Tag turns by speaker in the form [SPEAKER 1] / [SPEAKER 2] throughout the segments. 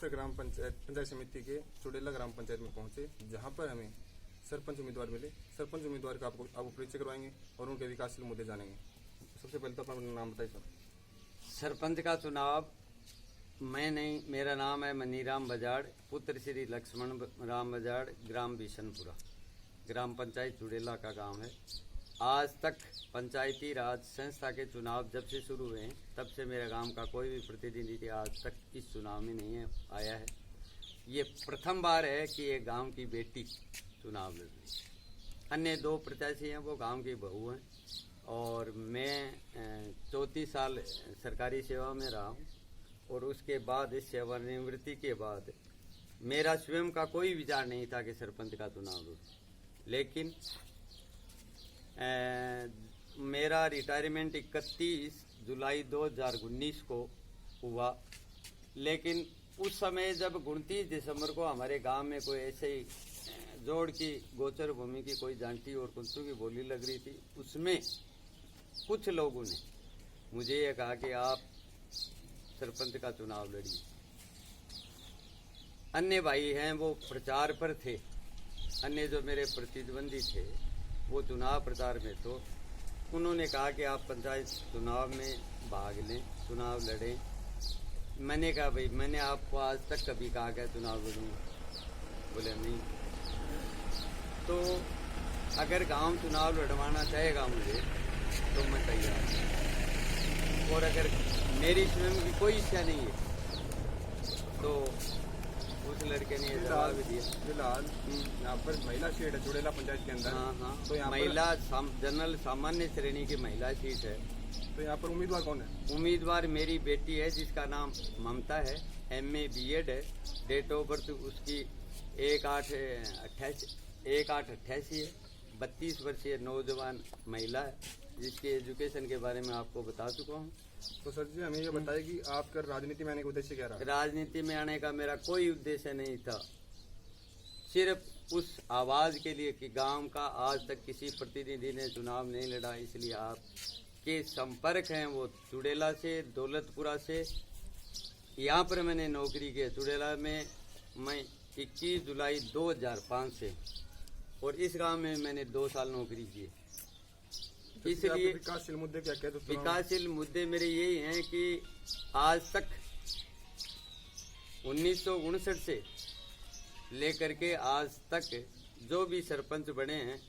[SPEAKER 1] फिर ग्राम पंचायत समिति के चुड़ेला ग्राम पंचायत में पहुंचे, जहां पर हमें सरपंच उम्मीदवार मिले। सरपंच उम्मीदवार का आपको परिचय करवाएंगे और उनके विकासशील मुद्दे जानेंगे। सबसे पहले तो अपना नाम बताइए सर।
[SPEAKER 2] सरपंच का चुनाव मैं नहीं, मेरा नाम है मनीराम बजाड़, पुत्र श्री लक्ष्मण राम बजाड़, ग्राम बिशनपुरा, ग्राम पंचायत चुड़ेला का गांव है। आज तक पंचायती राज संस्था के चुनाव जब से शुरू हुए हैं तब से मेरे गांव का कोई भी प्रतिनिधि आज तक इस चुनाव में नहीं आया है। ये प्रथम बार है कि ये गांव की बेटी चुनाव लड़ रही है। अन्य 2 प्रत्याशी हैं, वो गांव की बहू हैं और मैं 34 साल सरकारी सेवा में रहा हूँ और उसके बाद इस सेवानिवृत्ति के बाद मेरा स्वयं का कोई विचार नहीं था कि सरपंच का चुनाव लड़ूं, लेकिन मेरा रिटायरमेंट 31 जुलाई 2019 को हुआ। लेकिन उस समय जब 29 दिसंबर को हमारे गांव में कोई ऐसे ही जोड़ की गोचर भूमि की कोई जांटी और कुंसू की बोली लग रही थी, उसमें कुछ लोगों ने मुझे ये कहा कि आप सरपंच का चुनाव लड़िए। अन्य भाई हैं वो प्रचार पर थे, अन्य जो मेरे प्रतिद्वंदी थे वो चुनाव प्रचार में, तो उन्होंने कहा कि आप पंचायत चुनाव में भाग लें, चुनाव लड़ें। मैंने कहा भाई मैंने आपको आज तक कभी कहा कि चुनाव लड़ूंगा? बोले नहीं। तो अगर गांव चुनाव लड़वाना चाहेगा मुझे तो मैं तैयार हूँ, और अगर मेरी स्वयं की कोई इच्छा नहीं है तो उस लड़के ने जवाब दिया।
[SPEAKER 1] फिलहाल यहाँ पर महिला सीट है चुड़ेला पंचायत के अंदर।
[SPEAKER 2] हाँ,
[SPEAKER 1] तो यहाँ
[SPEAKER 2] महिला जनरल सामान्य श्रेणी की महिला सीट है।
[SPEAKER 1] तो यहाँ पर उम्मीदवार कौन है?
[SPEAKER 2] उम्मीदवार मेरी बेटी है जिसका नाम ममता है, MA BEd है, डेट ऑफ बर्थ उसकी 1/8/88 है, 32 वर्षीय नौजवान महिला है, जिसकी एजुकेशन के बारे में आपको बता चुका हूँ।
[SPEAKER 1] तो सर जी हमें ये बताइए कि आपका राजनीति में आने का उद्देश्य क्या रहा?
[SPEAKER 2] राजनीति में आने का मेरा कोई उद्देश्य नहीं था, सिर्फ उस आवाज के लिए कि गांव का आज तक किसी प्रतिनिधि ने चुनाव नहीं लड़ा, इसलिए आपके संपर्क हैं वो चुड़ेला से, दौलतपुरा से। यहाँ पर मैंने नौकरी की, चुड़ेला में मैं 21 जुलाई 2005 से, और इस गांव में मैंने 2 साल नौकरी की। इसलिए
[SPEAKER 1] विकासशील मुद्दे क्या कहते हैं?
[SPEAKER 2] विकासशील मुद्दे मेरे यही हैं कि आज तक 1959 से लेकर के आज तक जो भी सरपंच बने हैं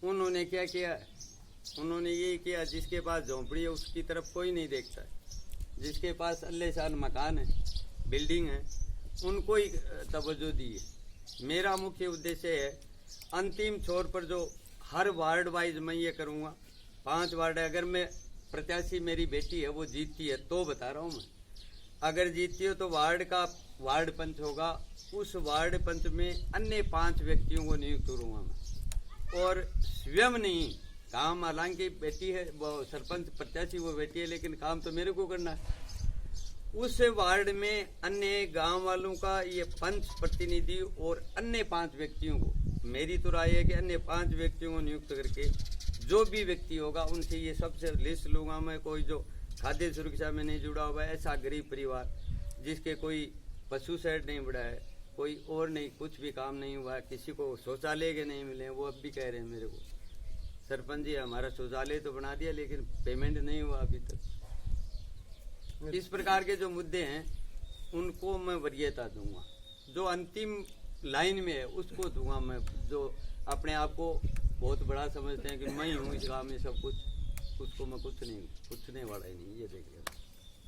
[SPEAKER 2] उन्होंने क्या किया? उन्होंने यही किया, जिसके पास झोंपड़ी है उसकी तरफ कोई नहीं देखता है, जिसके पास अल्लेशान मकान है, बिल्डिंग है, उनको ही तवज्जो दी है। मेरा मुख्य उद्देश्य है अंतिम छोर पर जो हर वार्ड वाइज मैं ये करूँगा, 5 वार्ड है, अगर मैं प्रत्याशी मेरी बेटी है वो जीतती है तो बता रहा हूँ मैं, अगर जीतती हो तो वार्ड का वार्ड पंच होगा, उस वार्ड पंच में अन्य 5 व्यक्तियों को नियुक्त करूँगा मैं, और स्वयं नहीं। काम हालांकि बेटी है, वो सरपंच प्रत्याशी वो बेटी है, लेकिन काम तो मेरे को करना है। उस वार्ड में अन्य गांव वालों का ये पंच प्रतिनिधि और अन्य 5 व्यक्तियों को, मेरी तो राय है कि अन्य 5 व्यक्तियों को नियुक्त करके जो भी व्यक्ति होगा उनसे ये सबसे लिस्ट लूंगा मैं। कोई जो खाद्य सुरक्षा में नहीं जुड़ा हुआ है, ऐसा गरीब परिवार जिसके कोई पशु शेड नहीं बढ़ा है, कोई और नहीं, कुछ भी काम नहीं हुआ है, किसी को शौचालय के नहीं मिले, वो अब भी कह रहे हैं मेरे को सरपंच जी हमारा शौचालय तो बना दिया लेकिन पेमेंट नहीं हुआ अभी तक। इस प्रकार के जो मुद्दे हैं उनको मैं वरीयता दूंगा, जो अंतिम लाइन में है उसको दूंगा मैं, जो अपने आप को बहुत बड़ा समझते हैं कि मैं ही हूँ इस गाँव में सब कुछ, उसको मैं कुछ नहीं, पूछने वाला ही नहीं। ये देखिए,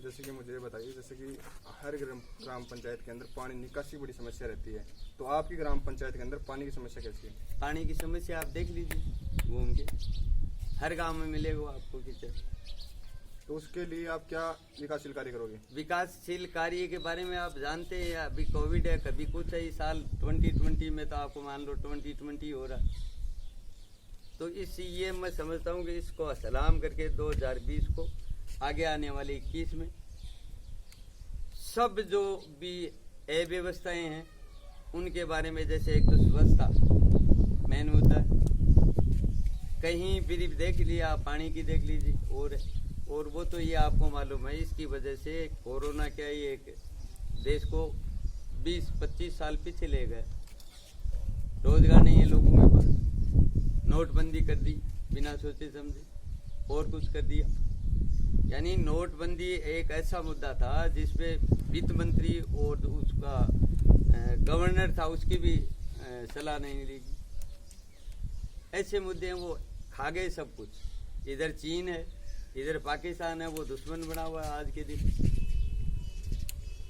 [SPEAKER 1] जैसे कि मुझे बताइए, जैसे कि हर ग्राम पंचायत के अंदर पानी निकासी बड़ी समस्या रहती है, तो आपकी ग्राम पंचायत के अंदर पानी की समस्या कैसी है?
[SPEAKER 2] पानी की समस्या आप देख लीजिए घूम के, हर गांव में मिलेगा आपको किचन।
[SPEAKER 1] तो उसके लिए आप क्या विकासशील कार्य करोगे?
[SPEAKER 2] विकासशील कार्य के बारे में आप जानते हैं, अभी कोविड है, कभी कुछ है, इस साल 2020 में तो आपको मान लो 2020 हो रहा, तो इसलिए मैं समझता हूँ कि इसको सलाम करके 2020 को आगे आने वाले 21 में सब जो भी अव्यवस्थाएं हैं उनके बारे में, जैसे एक तो स्वच्छता मेन होता है, कहीं भी देख लिया, पानी की देख लीजिए, और वो तो ये आपको मालूम है, इसकी वजह से कोरोना क्या ये एक देश को 20-25 साल पीछे ले गए। रोजगार नहीं है लोगों के पास, नोटबंदी कर दी बिना सोचे समझे, और कुछ कर दिया। यानी नोटबंदी एक ऐसा मुद्दा था जिसपे वित्त मंत्री और उसका गवर्नर था, उसकी भी सलाह नहीं ली। ऐसे मुद्दे हैं, वो खा गए सब कुछ। इधर चीन है, इधर पाकिस्तान है, वो दुश्मन बना हुआ है आज के दिन।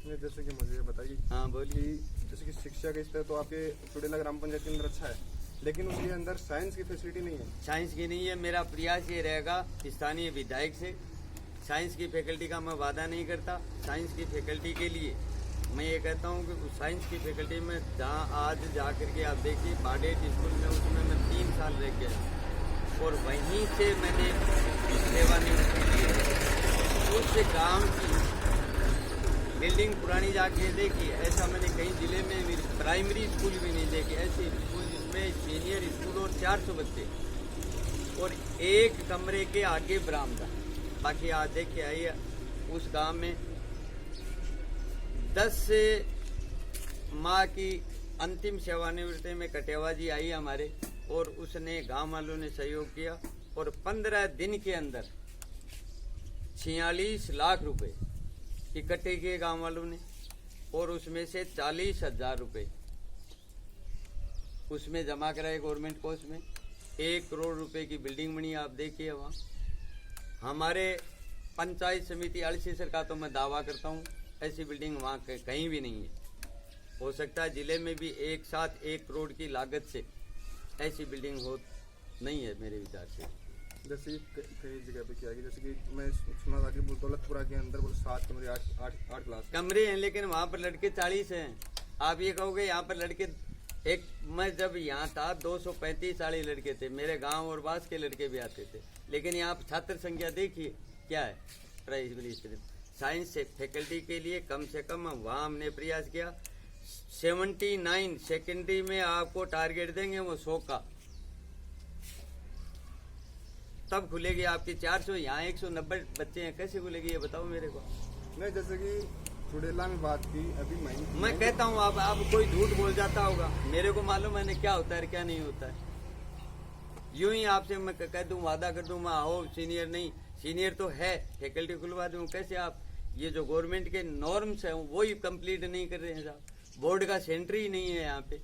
[SPEAKER 1] जैसे कि मुझे बताइए,
[SPEAKER 2] हाँ बोलिए।
[SPEAKER 1] जैसे कि शिक्षा का स्तर तो आपके चुड़ैला ग्राम पंचायत के अंदर अच्छा है, लेकिन उसके अंदर साइंस की फैसिलिटी नहीं है।
[SPEAKER 2] साइंस की नहीं है। मेरा प्रयास ये रहेगा स्थानीय विधायक से, साइंस की फैकल्टी का मैं वादा नहीं करता। साइंस की फैकल्टी के लिए मैं ये कहता हूँ कि उस साइंस की फैकल्टी में जहाँ आज जा करके आप देखिए बाडेट स्कूल में, उसमें मैं 3 साल रह गया और वहीं से मैंने सेवानिवृत्ति की है। उस गाँव की बिल्डिंग पुरानी जाके देखी, ऐसा मैंने कई जिले में प्राइमरी स्कूल भी नहीं देखे। ऐसे स्कूल जिसमें सीनियर स्कूल और 400 बच्चे और एक कमरे के आगे बरामदा। बाकी आज देखिए आइए, उस गांव में 10 से माह की अंतिम सेवानिवृत्ति में कटेवा जी आई हमारे, और उसने गांव वालों ने सहयोग किया और 15 दिन के अंदर 46 लाख रुपए इकट्ठे किए गांव वालों ने, और उसमें से 40,000 रुपए उसमें जमा कराए गवर्नमेंट कोष में। 1 करोड़ रुपए की बिल्डिंग बनी, आप देखिए वहाँ। हमारे पंचायत समिति अड़सीसर का तो मैं दावा करता हूँ ऐसी बिल्डिंग वहाँ कहीं भी नहीं है। हो सकता है जिले में भी एक साथ 1 करोड़ की लागत से ऐसी बिल्डिंग हो नहीं है मेरे विचार से।
[SPEAKER 1] जैसे कई जगह पे क्या है, जैसे कि मैं सुना था कि दौलतपुरा के अंदर 7 कमरे 8 क्लास
[SPEAKER 2] कमरे हैं, लेकिन वहाँ पर लड़के 40 हैं। आप ये कहोगे यहाँ पर लड़के, एक मैं जब यहाँ था 235-40 लड़के थे, मेरे गांव और बास के लड़के भी आते थे। लेकिन यहाँ पर छात्र संख्या देखिए क्या है। प्राइमरी साइंस से फैकल्टी के लिए कम से कम वहाँ हमने प्रयास किया। 79 सेकेंडरी में आपको टारगेट देंगे वो 100 का, तब खुलेगी आपकी 400। यहाँ 190 बच्चे हैं, कैसे खुलेगी ये बताओ मेरे को।
[SPEAKER 1] नहीं, जैसे कि चुड़ैला में बात की अभी
[SPEAKER 2] मैं कहता हूँ आप कोई झूठ बोल जाता होगा, मेरे को मालूम है क्या होता है क्या नहीं होता है। यूं ही आपसे मैं कह दूं, वादा कर दूं, मैं आओ सीनियर नहीं, सीनियर तो है, फैकल्टी खुलवा दूं। कैसे आप ये जो गवर्नमेंट के नॉर्म्स हैं वो ही कंप्लीट नहीं कर रहे हैं साहब। बोर्ड का सेंटर ही नहीं है यहाँ पे।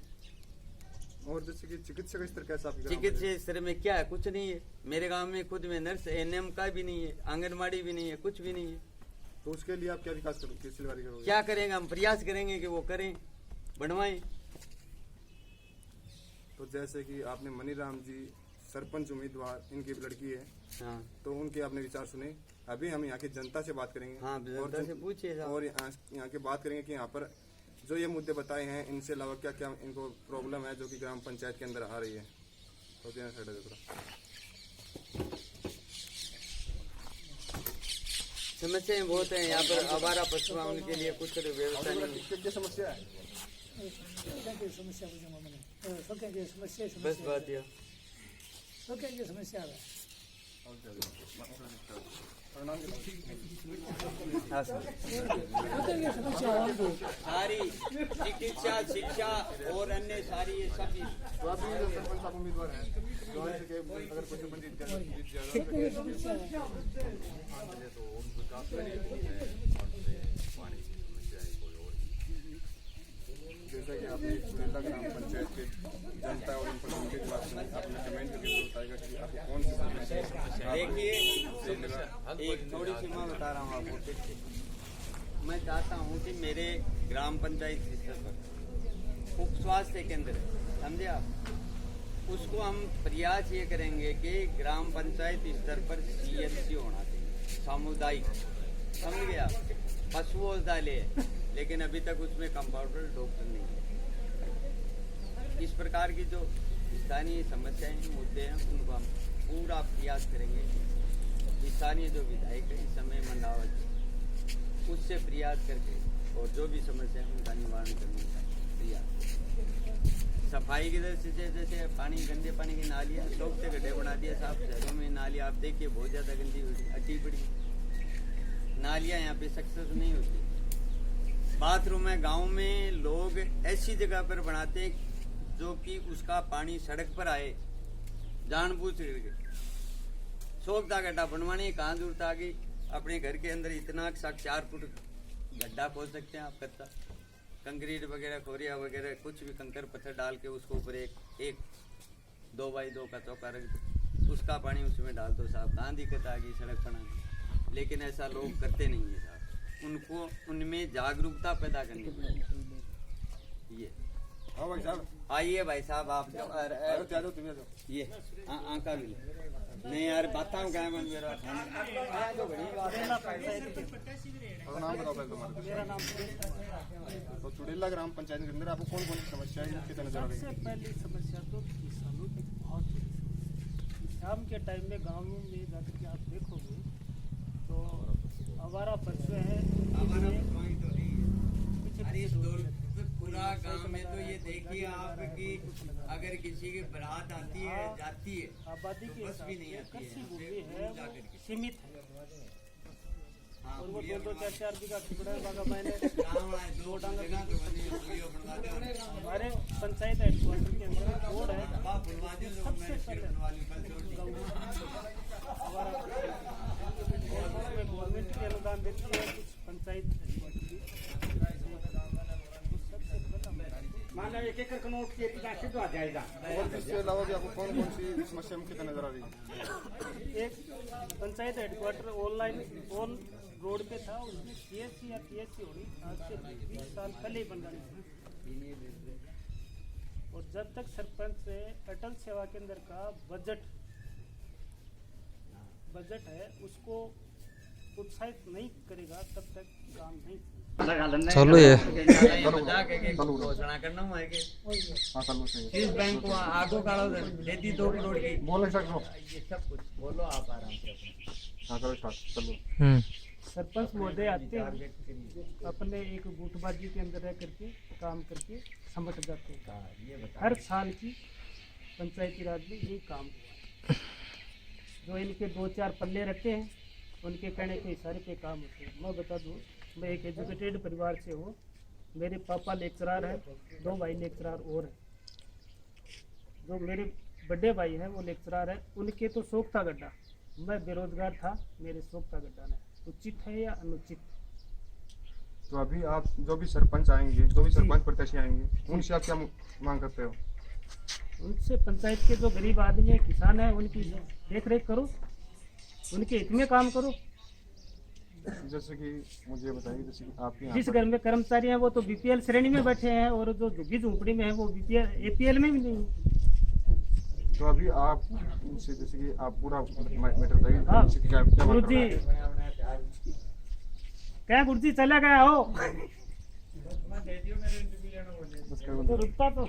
[SPEAKER 1] और जैसे कि चिकित्सा का स्तर कैसा आपके
[SPEAKER 2] चिकित्सा स्तर में क्या है, कुछ नहीं है। मेरे गांव में खुद में नर्स एनएम का भी नहीं है, आंगनबाड़ी भी नहीं है, कुछ भी नहीं है।
[SPEAKER 1] तो उसके लिए आप क्या विकास करोगे,
[SPEAKER 2] क्या करेंगे? हम प्रयास करेंगे कि वो करें, बनवाएं।
[SPEAKER 1] तो जैसे कि आपने मनीराम जी सरपंच उम्मीदवार, इनकी लड़की है,
[SPEAKER 2] हाँ,
[SPEAKER 1] तो उनके आपने विचार सुने। अभी हम यहाँ की जनता से बात करेंगे।
[SPEAKER 2] हाँ, जनता से पूछिए साहब।
[SPEAKER 1] और यहाँ की बात करेंगे कि यहाँ पर जो ये मुद्दे बताए हैं, इनसे अलावा क्या क्या इनको प्रॉब्लम है जो कि ग्राम पंचायत के अंदर आ रही है। तो
[SPEAKER 2] समस्याएं बहुत हैं यहाँ पर। आवारा पशु हैं, उनके लिए कुछ व्यवस्था नहीं।
[SPEAKER 1] क्या समस्या है?
[SPEAKER 2] बस बात यह
[SPEAKER 3] समस्या है।
[SPEAKER 2] हाँ सर, सारी चिकित्सा, शिक्षा और अन्य सारी ये सभी।
[SPEAKER 1] तो आप भी सरपंच साहब उम्मीदवार हैं, जो है कि अगर कुछ जीत जैसा कि आपने चुड़ैला ग्राम पंचायत के जनता और उनके जवाब सुने, आपने कमेंट करके बताएगा कि आपको कौन सी समस्या।
[SPEAKER 2] देखिए, एक थोड़ी सी मैं बता रहा हूँ आपको। मैं चाहता हूँ कि मेरे ग्राम पंचायत स्तर पर उप स्वास्थ्य केंद्र है, समझे आप, उसको हम प्रयास ये करेंगे कि ग्राम पंचायत स्तर पर CHC होना चाहिए, सामुदायिक, समझ गए आप। पशु औषधालय है, लेकिन अभी तक उसमें कंपाउंडर डॉक्टर नहीं है। इस प्रकार की जो स्थानीय समस्याएं मुद्दे हैं, उनको हम पूरा प्रयास करेंगे। स्थानीय जो विधायक है इस समय मंडावत, उससे प्रयास करके और जो भी समस्या है उनका निवारण करने का प्रयास। सफाई की दृष्टि से जैसे पानी, गंदे पानी की नालियाँ, लोग से गड्ढे बना दिए साहब। शहरों में नालियाँ आप देखिए बहुत ज़्यादा गंदी हुई, अड्डी पड़ी नालियाँ, यहाँ पे सक्सेस नहीं होती। बाथरूम है गांव में लोग ऐसी जगह पर बनाते हैं जो कि उसका पानी सड़क पर आए, जानबूझ के सोखता गड्ढा बनवाने कहाँ जरूरत आ गई। अपने घर के अंदर इतना सा 4 फुट गड्ढा खोद सकते हैं आप, कच्चा कंक्रीट वगैरह खोरिया वगैरह कुछ भी कंकर पत्थर डाल के उसको ऊपर एक 2x2 का चौका रख दो, उसका पानी उसमें डाल दो साहब, कहाँ दिक्कत आ गई सड़क बनाने। लेकिन ऐसा लोग करते नहीं है साहब, उनको उनमें जागरूकता पैदा करनी पड़ेगी। ये
[SPEAKER 1] हाँ भाई साहब,
[SPEAKER 2] आइए भाई साहब आप
[SPEAKER 1] आ जाओ, तुम आ जाओ।
[SPEAKER 2] ये आंका भी नहीं यार बाता हूँ क्या बन मेरा
[SPEAKER 1] और नाम बताओ पहले तुम्हारा।
[SPEAKER 3] मेरा नाम सुरेश है।
[SPEAKER 1] तो चुड़ेला ग्राम पंचायत के अंदर आपको कौन कौन सी समस्या है कितने नजर आ रही
[SPEAKER 3] सबसे
[SPEAKER 1] है?
[SPEAKER 3] पहली समस्या तो किसानों की बहुत बड़ी समस्या। शाम के टाइम में गाँव में जाकर के आप देखोगे तो आवारा पशु है,
[SPEAKER 2] पूरा गांव में तो ये देखिए आप कि अगर किसी की बारात आती है जाती है
[SPEAKER 3] आबादी के
[SPEAKER 2] बस भी
[SPEAKER 3] हिसाब
[SPEAKER 2] नहीं
[SPEAKER 3] से
[SPEAKER 2] आती
[SPEAKER 3] कृषि
[SPEAKER 2] है,
[SPEAKER 3] भूमि है वो सीमित है
[SPEAKER 2] हाँ,
[SPEAKER 3] और वो
[SPEAKER 2] पुलिया
[SPEAKER 3] 2-4 बीघा टुकड़ा बागा मैंने
[SPEAKER 2] गाँव है, दो जगह तो बनी है, पुलिया बनवा दो।
[SPEAKER 3] हमारे पंचायत हेडक्वार्टर के अंदर एक रोड है
[SPEAKER 2] बाप बनवा दो, लोग
[SPEAKER 3] सबसे
[SPEAKER 2] मैं
[SPEAKER 3] पहले
[SPEAKER 2] बनवा लूं, कल छोड़ दी।
[SPEAKER 3] हमारा उसमें गवर्नमेंट की अनुदान देती है, कुछ पंचायत
[SPEAKER 4] एक एकड़ का नोट के तो आ जाएगा।
[SPEAKER 1] और इसके अलावा भी आपको कौन कौन सी समस्या मुख्यतः नजर आ रही है?
[SPEAKER 3] एक पंचायत हेडक्वार्टर ऑन रोड पे था, उसमें सीएससी या पीएससी होगी आज से 20 साल पहले ही बन रही थी। और जब तक सरपंच अटल सेवा केंद्र का बजट है उसको उत्साहित नहीं करेगा तब तक काम नहीं।
[SPEAKER 5] चलो ये
[SPEAKER 2] मजाक है कि घोषणा करना हुआ है कि
[SPEAKER 1] हाँ चलो सही है।
[SPEAKER 2] इस बैंक को आगो काढ़ो लेती 2 करोड़ की
[SPEAKER 1] बोलो स्टार्ट करो।
[SPEAKER 2] ये सब कुछ बोलो आप आराम से अपने।
[SPEAKER 1] हाँ करो स्टार्ट चलो।
[SPEAKER 3] सरपंच महोदय आते हैं अपने एक गुटबाजी के अंदर रह करके काम करके समट जाते हैं। हर साल की पंचायती राज में यही काम हुआ है। जो इनके 2-4 पल्ले रखते हैं उनके कहने के इशारे पे काम होते हैं। मैं बता दूँ, मैं एक एजुकेटेड परिवार से हूँ, मेरे पापा लेक्चरार हैं, 2 भाई लेक्चरार और हैं। जो मेरे बड़े भाई हैं वो लेक्चरार हैं, उनके तो शौक था गड्ढा, मैं बेरोजगार था, मेरे शौक था गड्ढा नहीं। उचित है या अनुचित?
[SPEAKER 1] तो अभी आप जो भी सरपंच आएंगे, जो भी सरपंच प्रत्याशी आएंगे, उनसे आप क्या मांग करते हो?
[SPEAKER 3] उनसे पंचायत के जो गरीब आदमी है, किसान है, उनकी देख रेख करो, उनके हित में काम करो।
[SPEAKER 1] जैसे कि मुझे बताइए, जैसे कि आपके यहाँ
[SPEAKER 3] जिस घर में कर्मचारी हैं वो तो बीपीएल श्रेणी में बैठे हैं और जो झुग्गी झोंपड़ी में है वो बीपीएल एपीएल में भी नहीं।
[SPEAKER 1] तो अभी आप उनसे जैसे कि आप पूरा मैटर बताइए।
[SPEAKER 3] हाँ,
[SPEAKER 1] उनसे क्या क्या मांग
[SPEAKER 3] गुरुजी
[SPEAKER 1] करते हैं?
[SPEAKER 3] क्या गुरुजी चला गया हो
[SPEAKER 1] बस कर दो।
[SPEAKER 3] तो रुकता तो